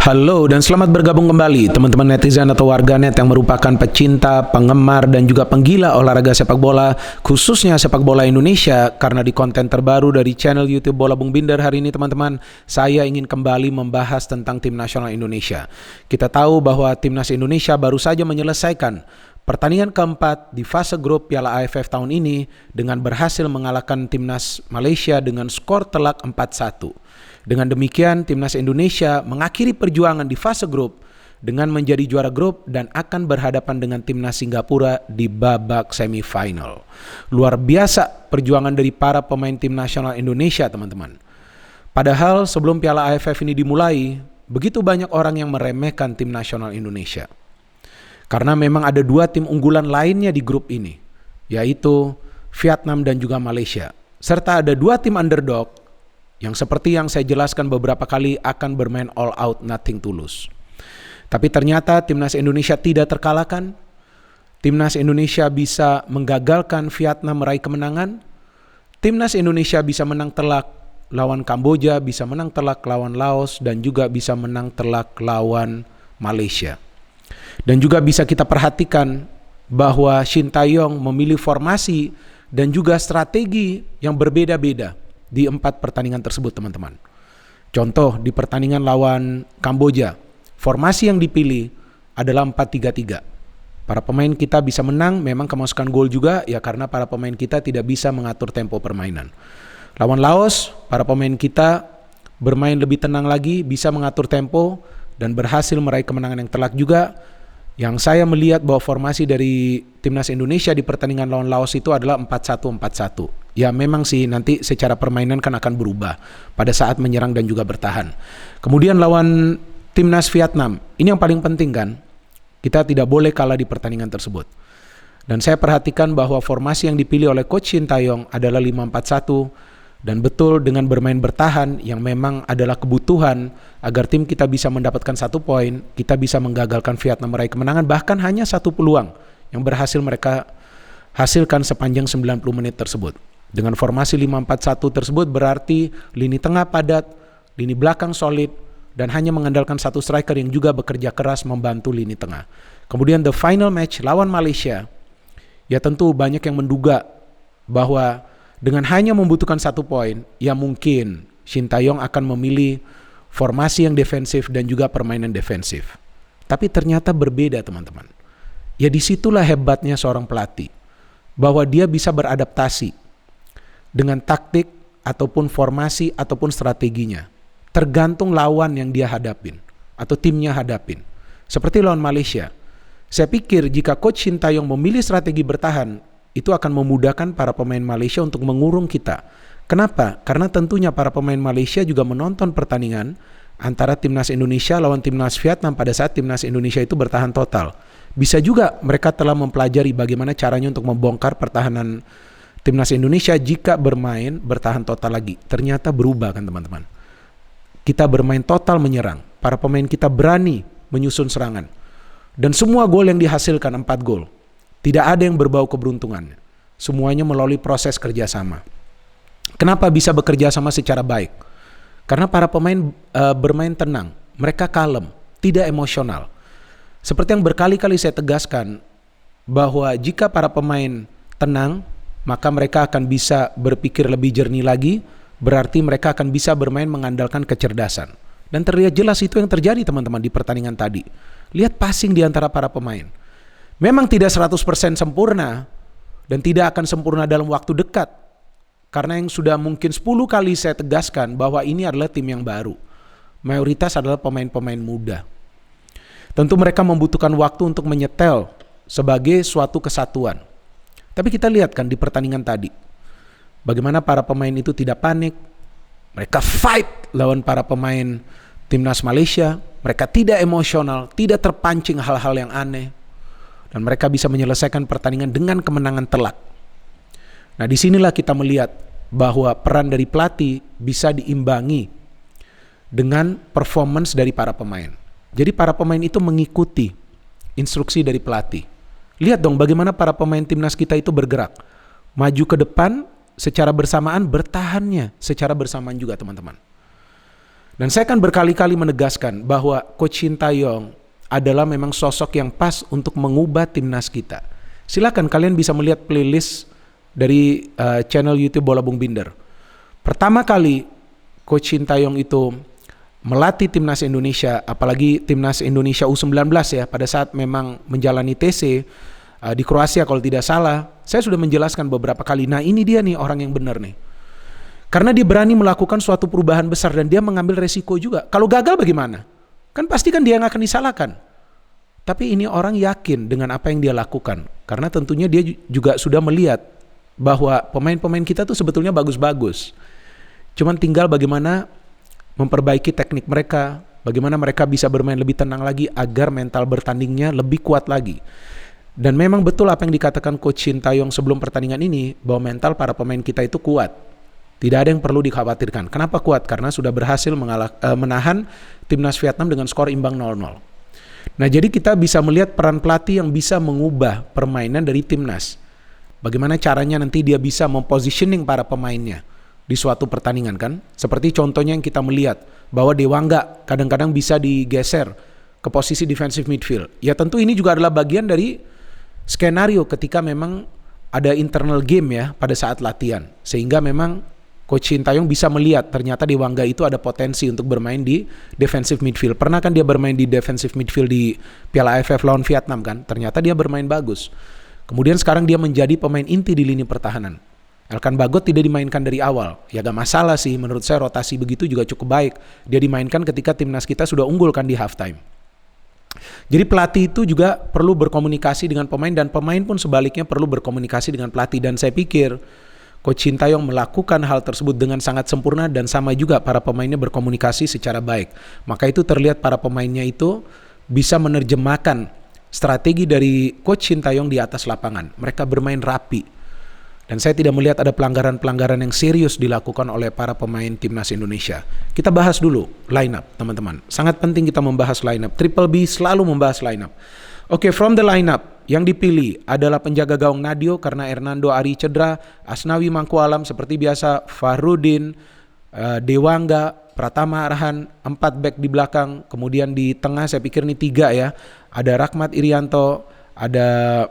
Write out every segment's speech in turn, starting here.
Halo dan selamat bergabung kembali teman-teman netizen atau warganet yang merupakan pecinta, penggemar dan juga penggila olahraga sepak bola, khususnya sepak bola Indonesia. Karena di konten terbaru dari channel YouTube Bola Bung Binder hari ini teman-teman, saya ingin kembali membahas tentang tim nasional Indonesia. Kita tahu bahwa timnas Indonesia baru saja menyelesaikan pertandingan keempat di fase grup Piala AFF tahun ini dengan berhasil mengalahkan timnas Malaysia dengan skor telak 4-1. Dengan demikian, timnas Indonesia mengakhiri perjuangan di fase grup dengan menjadi juara grup dan akan berhadapan dengan timnas Singapura di babak semifinal. Luar biasa perjuangan dari para pemain tim nasional Indonesia, teman-teman. Padahal sebelum Piala AFF ini dimulai, begitu banyak orang yang meremehkan tim nasional Indonesia. Karena memang ada dua tim unggulan lainnya di grup ini, yaitu Vietnam dan juga Malaysia. Serta ada dua tim underdog yang seperti yang saya jelaskan beberapa kali akan bermain all out, nothing tulus. Tapi ternyata timnas Indonesia tidak terkalahkan. Timnas Indonesia bisa menggagalkan Vietnam meraih kemenangan. Timnas Indonesia bisa menang telak lawan Kamboja, bisa menang telak lawan Laos, dan juga bisa menang telak lawan Malaysia. Dan juga bisa kita perhatikan bahwa Shin Tae-yong memilih formasi dan juga strategi yang berbeda-beda di 4 pertandingan tersebut, teman-teman. Contoh di pertandingan lawan Kamboja, formasi yang dipilih adalah 4-3-3. Para pemain kita bisa menang, memang kemasukan gol juga ya karena para pemain kita tidak bisa mengatur tempo permainan. Lawan Laos, para pemain kita bermain lebih tenang lagi, bisa mengatur tempo dan berhasil meraih kemenangan yang telak juga. Yang saya melihat bahwa formasi dari timnas Indonesia di pertandingan lawan Laos itu adalah 4-1-4-1. Ya memang sih nanti secara permainan kan akan berubah pada saat menyerang dan juga bertahan. Kemudian lawan timnas Vietnam, ini yang paling penting kan, kita tidak boleh kalah di pertandingan tersebut. Dan saya perhatikan bahwa formasi yang dipilih oleh Coach Shin Tae-yong adalah 5-4-1. Dan betul dengan bermain bertahan yang memang adalah kebutuhan agar tim kita bisa mendapatkan 1 poin, kita bisa menggagalkan Vietnam meraih kemenangan, bahkan hanya 1 peluang yang berhasil mereka hasilkan sepanjang 90 menit tersebut. Dengan formasi 5-4-1 tersebut berarti lini tengah padat, lini belakang solid, dan hanya mengandalkan 1 striker yang juga bekerja keras membantu lini tengah. Kemudian the final match lawan Malaysia, ya tentu banyak yang menduga bahwa dengan hanya membutuhkan 1 poin, ya mungkin Shin Tae-yong akan memilih formasi yang defensif dan juga permainan defensif. Tapi ternyata berbeda, teman-teman. Ya disitulah hebatnya seorang pelatih, bahwa dia bisa beradaptasi dengan taktik ataupun formasi ataupun strateginya, tergantung lawan yang dia hadapin atau timnya hadapin. Seperti lawan Malaysia, saya pikir jika Coach Shin Tae-yong memilih strategi bertahan, itu akan memudahkan para pemain Malaysia untuk mengurung kita. Kenapa? Karena tentunya para pemain Malaysia juga menonton pertandingan antara timnas Indonesia lawan timnas Vietnam pada saat timnas Indonesia itu bertahan total. Bisa juga mereka telah mempelajari bagaimana caranya untuk membongkar pertahanan timnas Indonesia jika bertahan total lagi. Ternyata berubah kan teman-teman. Kita bermain total menyerang. Para pemain kita berani menyusun serangan. Dan semua gol yang dihasilkan 4 gol. Tidak ada yang berbau keberuntungan. Semuanya melalui proses kerjasama. Kenapa bisa bekerja sama secara baik? Karena para pemain bermain tenang. Mereka kalem, tidak emosional. Seperti yang berkali-kali saya tegaskan, bahwa jika para pemain tenang, maka mereka akan bisa berpikir lebih jernih lagi. Berarti mereka akan bisa bermain mengandalkan kecerdasan. Dan terlihat jelas itu yang terjadi teman-teman di pertandingan tadi. Lihat passing di antara para pemain. Memang tidak 100% sempurna dan tidak akan sempurna dalam waktu dekat. Karena yang sudah mungkin 10 kali saya tegaskan bahwa ini adalah tim yang baru. Mayoritas adalah pemain-pemain muda. Tentu mereka membutuhkan waktu untuk menyetel sebagai suatu kesatuan. Tapi kita lihat kan di pertandingan tadi, bagaimana para pemain itu tidak panik. Mereka fight lawan para pemain timnas Malaysia. Mereka tidak emosional, tidak terpancing hal-hal yang aneh. Dan mereka bisa menyelesaikan pertandingan dengan kemenangan telak. Nah disinilah kita melihat bahwa peran dari pelatih bisa diimbangi dengan performance dari para pemain. Jadi para pemain itu mengikuti instruksi dari pelatih. Lihat dong bagaimana para pemain timnas kita itu bergerak. Maju ke depan secara bersamaan, bertahannya secara bersamaan juga teman-teman. Dan saya akan berkali-kali menegaskan bahwa Coach Shin Tae-yong adalah memang sosok yang pas untuk mengubah timnas kita. Silakan kalian bisa melihat playlist dari channel YouTube Bola Bung Binder. Pertama kali Coach Shin Tae-yong itu melatih timnas Indonesia, apalagi timnas Indonesia U19 ya, pada saat memang menjalani TC di Kroasia kalau tidak salah. Saya sudah menjelaskan beberapa kali, nah ini dia nih orang yang benar nih. Karena dia berani melakukan suatu perubahan besar dan dia mengambil resiko juga. Kalau gagal bagaimana? Kan pasti kan dia yang akan disalahkan. Tapi ini orang yakin dengan apa yang dia lakukan. Karena tentunya dia juga sudah melihat bahwa pemain-pemain kita tuh sebetulnya bagus-bagus. Cuman tinggal bagaimana memperbaiki teknik mereka, bagaimana mereka bisa bermain lebih tenang lagi agar mental bertandingnya lebih kuat lagi. Dan memang betul apa yang dikatakan Coach Shin Tae-yong sebelum pertandingan ini, bahwa mental para pemain kita itu kuat. Tidak ada yang perlu dikhawatirkan. Kenapa kuat? Karena sudah berhasil menahan timnas Vietnam dengan skor imbang 0-0. Nah, jadi kita bisa melihat peran pelatih yang bisa mengubah permainan dari timnas. Bagaimana caranya nanti dia bisa mempositioning para pemainnya di suatu pertandingan kan? Seperti contohnya yang kita melihat bahwa Dewangga kadang-kadang bisa digeser ke posisi defensive midfield. Ya tentu ini juga adalah bagian dari skenario ketika memang ada internal game ya pada saat latihan. Sehingga memang Coach Shin Tae-yong bisa melihat ternyata Dewangga itu ada potensi untuk bermain di defensive midfield. Pernah kan dia bermain di defensive midfield di Piala AFF lawan Vietnam kan? Ternyata dia bermain bagus. Kemudian sekarang dia menjadi pemain inti di lini pertahanan. Elkan Bagot tidak dimainkan dari awal. Ya gak masalah sih, menurut saya rotasi begitu juga cukup baik. Dia dimainkan ketika timnas kita sudah unggul kan di halftime. Jadi pelatih itu juga perlu berkomunikasi dengan pemain dan pemain pun sebaliknya perlu berkomunikasi dengan pelatih. Dan saya pikir Coach Shin Tae-yong melakukan hal tersebut dengan sangat sempurna dan sama juga para pemainnya berkomunikasi secara baik. Maka itu terlihat para pemainnya itu bisa menerjemahkan strategi dari Coach Shin Tae-yong di atas lapangan. Mereka bermain rapi. Dan saya tidak melihat ada pelanggaran-pelanggaran yang serius dilakukan oleh para pemain timnas Indonesia. Kita bahas dulu line up, teman-teman. Sangat penting kita membahas line up. Triple B selalu membahas line up. Oke, from the line up yang dipilih adalah penjaga gawang Nadio karena Hernando Ari cedera, Asnawi Mangkualam seperti biasa, Fahrudin, Dewangga, Pratama Arhan, 4 back di belakang, kemudian di tengah saya pikir ini 3 ya. Ada Rahmat Irianto, ada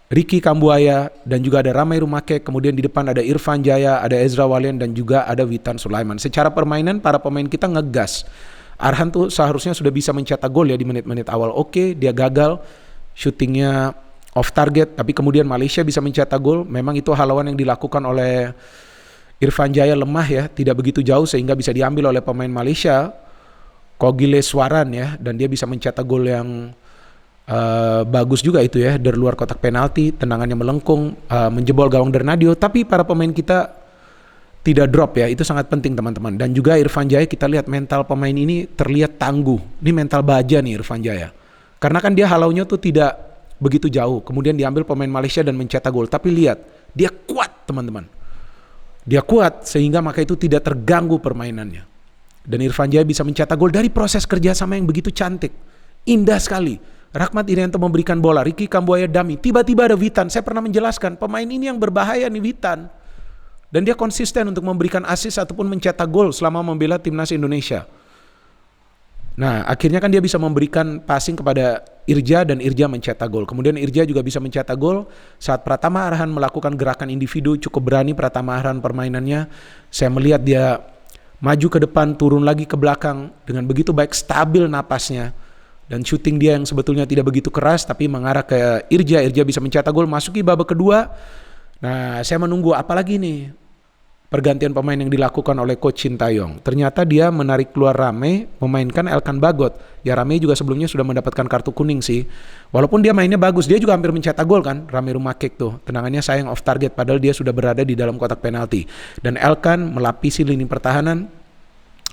Ricky Kambuaya dan juga ada Ramai Rumake, kemudian di depan ada Irfan Jaya, ada Ezra Walian dan juga ada Witan Sulaiman. Secara permainan para pemain kita ngegas. Arhan tuh seharusnya sudah bisa mencetak gol ya di menit-menit awal. Oke, dia gagal, syutingnya off target, tapi kemudian Malaysia bisa mencetak gol. Memang itu haluan yang dilakukan oleh Irfan Jaya lemah ya, tidak begitu jauh sehingga bisa diambil oleh pemain Malaysia, Kogile Swaran ya, dan dia bisa mencetak gol yang bagus juga itu ya, dari luar kotak penalti, tendangannya melengkung, menjebol gawang Dernadio. Tapi para pemain kita tidak drop ya, itu sangat penting teman-teman. Dan juga Irfan Jaya, kita lihat mental pemain ini terlihat tangguh. Ini mental baja nih Irfan Jaya. Karena kan dia halaunya tuh tidak begitu jauh. Kemudian diambil pemain Malaysia dan mencetak gol. Tapi lihat, dia kuat teman-teman. Dia kuat sehingga maka itu tidak terganggu permainannya. Dan Irfan Jaya bisa mencetak gol dari proses kerjasama yang begitu cantik. Indah sekali. Rahmat Irianto memberikan bola, Ricky Kambuaya dummy. Tiba-tiba ada Witan. Saya pernah menjelaskan, pemain ini yang berbahaya nih Witan. Dan dia konsisten untuk memberikan assist ataupun mencetak gol selama membela timnas Indonesia. Nah, akhirnya kan dia bisa memberikan passing kepada Irja dan Irja mencetak gol. Kemudian Irja juga bisa mencetak gol saat Pratama Arhan melakukan gerakan individu. Cukup berani Pratama Arhan permainannya. Saya melihat dia maju ke depan, turun lagi ke belakang dengan begitu baik, stabil napasnya. Dan shooting dia yang sebetulnya tidak begitu keras tapi mengarah ke Irja. Irja bisa mencetak gol, masuki babak kedua. Nah, saya menunggu apalagi nih pergantian pemain yang dilakukan oleh Coach Shin Tae-yong. Ternyata dia menarik keluar Rame, memainkan Elkan Bagot. Ya Rame juga sebelumnya sudah mendapatkan kartu kuning sih. Walaupun dia mainnya bagus, dia juga hampir mencetak gol kan. Rame Rumakek tuh, tendangannya sayang off target padahal dia sudah berada di dalam kotak penalti. Dan Elkan melapisi lini pertahanan.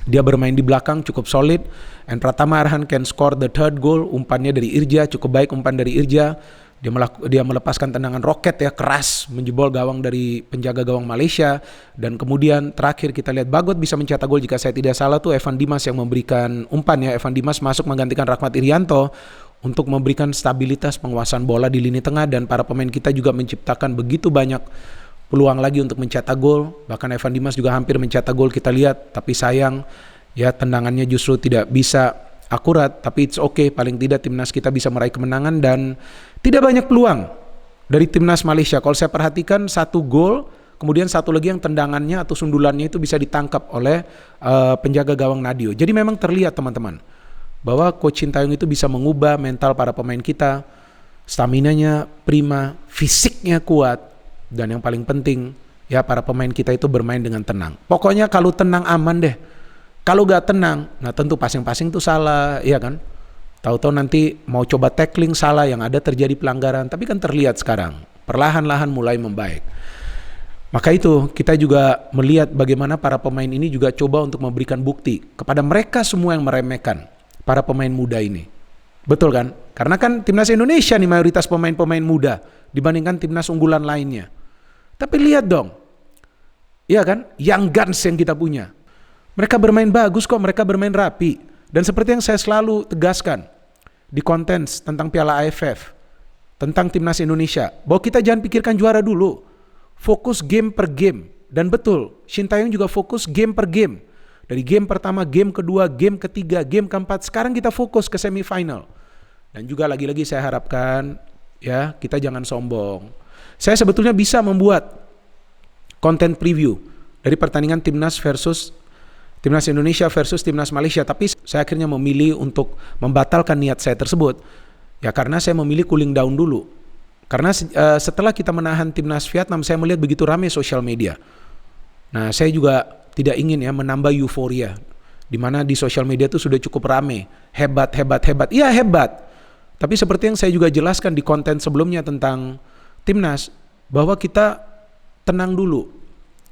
Dia bermain di belakang cukup solid. And Pratama Arhan can score the third goal. Umpannya dari Irja, cukup baik umpan dari Irja. Dia melepaskan tendangan roket ya, keras, menjebol gawang dari penjaga gawang Malaysia. Dan kemudian terakhir kita lihat Bagot bisa mencetak gol, jika saya tidak salah tuh Evan Dimas yang memberikan umpan ya. Evan Dimas masuk menggantikan Rahmat Irianto untuk memberikan stabilitas penguasaan bola di lini tengah. Dan para pemain kita juga menciptakan begitu banyak peluang lagi untuk mencetak gol. Bahkan Evan Dimas juga hampir mencetak gol kita lihat, tapi sayang Ya, tendangannya justru tidak bisa akurat, tapi it's okay, paling tidak timnas kita bisa meraih kemenangan dan tidak banyak peluang dari timnas Malaysia. Kalau saya perhatikan 1 gol, kemudian 1 lagi yang tendangannya atau sundulannya itu bisa ditangkap oleh penjaga gawang Nadio. Jadi memang terlihat teman-teman bahwa Coach Sintayong itu bisa mengubah mental para pemain kita, staminanya prima, fisiknya kuat, dan yang paling penting ya para pemain kita itu bermain dengan tenang. Pokoknya kalau tenang aman deh. Kalau gak tenang, nah tentu passing-passing itu salah, ya kan? Tahu-tahu nanti mau coba tackling salah, yang ada terjadi pelanggaran. Tapi kan terlihat sekarang, perlahan-lahan mulai membaik. Maka itu kita juga melihat bagaimana para pemain ini juga coba untuk memberikan bukti kepada mereka semua yang meremehkan para pemain muda ini. Betul kan? Karena kan timnas Indonesia nih mayoritas pemain-pemain muda dibandingkan timnas unggulan lainnya. Tapi lihat dong, iya kan? Young Guns yang kita punya. Mereka bermain bagus kok, mereka bermain rapi. Dan seperti yang saya selalu tegaskan di konten tentang Piala AFF, tentang timnas Indonesia, bahwa kita jangan pikirkan juara dulu. Fokus game per game. Dan betul, Sintayong juga fokus game per game. Dari game pertama, game kedua, game ketiga, game keempat, sekarang kita fokus ke semifinal. Dan juga lagi-lagi saya harapkan ya kita jangan sombong. Saya sebetulnya bisa membuat konten preview dari pertandingan timnas Indonesia versus timnas Malaysia, tapi saya akhirnya memilih untuk membatalkan niat saya tersebut. Ya karena saya memilih cooling down dulu. Karena setelah kita menahan timnas Vietnam, saya melihat begitu ramai sosial media. Nah, saya juga tidak ingin ya menambah euforia, di mana di sosial media itu sudah cukup ramai, hebat. Iya hebat. Tapi seperti yang saya juga jelaskan di konten sebelumnya tentang timnas, bahwa kita tenang dulu.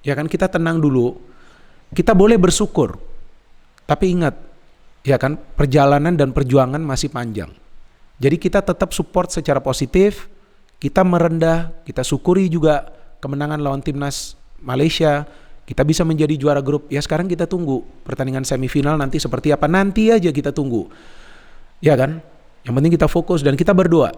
Ya kan, kita tenang dulu. Kita boleh bersyukur, tapi ingat, ya kan, perjalanan dan perjuangan masih panjang. Jadi kita tetap support secara positif, kita merendah, kita syukuri juga kemenangan lawan timnas Malaysia, kita bisa menjadi juara grup. Ya sekarang kita tunggu pertandingan semifinal nanti seperti apa, nanti aja kita tunggu. Ya kan, yang penting kita fokus dan kita berdoa.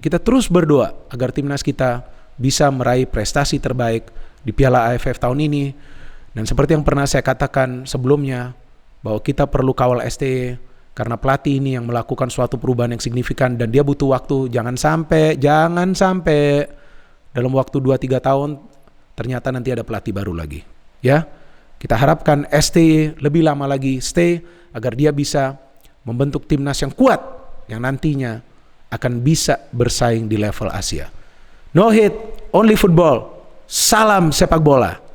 Kita terus berdoa agar timnas kita bisa meraih prestasi terbaik di Piala AFF tahun ini. Dan seperti yang pernah saya katakan sebelumnya, bahwa kita perlu kawal STY karena pelatih ini yang melakukan suatu perubahan yang signifikan dan dia butuh waktu. Jangan sampai dalam waktu 2-3 tahun ternyata nanti ada pelatih baru lagi. Ya, kita harapkan STY lebih lama lagi stay agar dia bisa membentuk timnas yang kuat yang nantinya akan bisa bersaing di level Asia. No hate, only football. Salam sepak bola.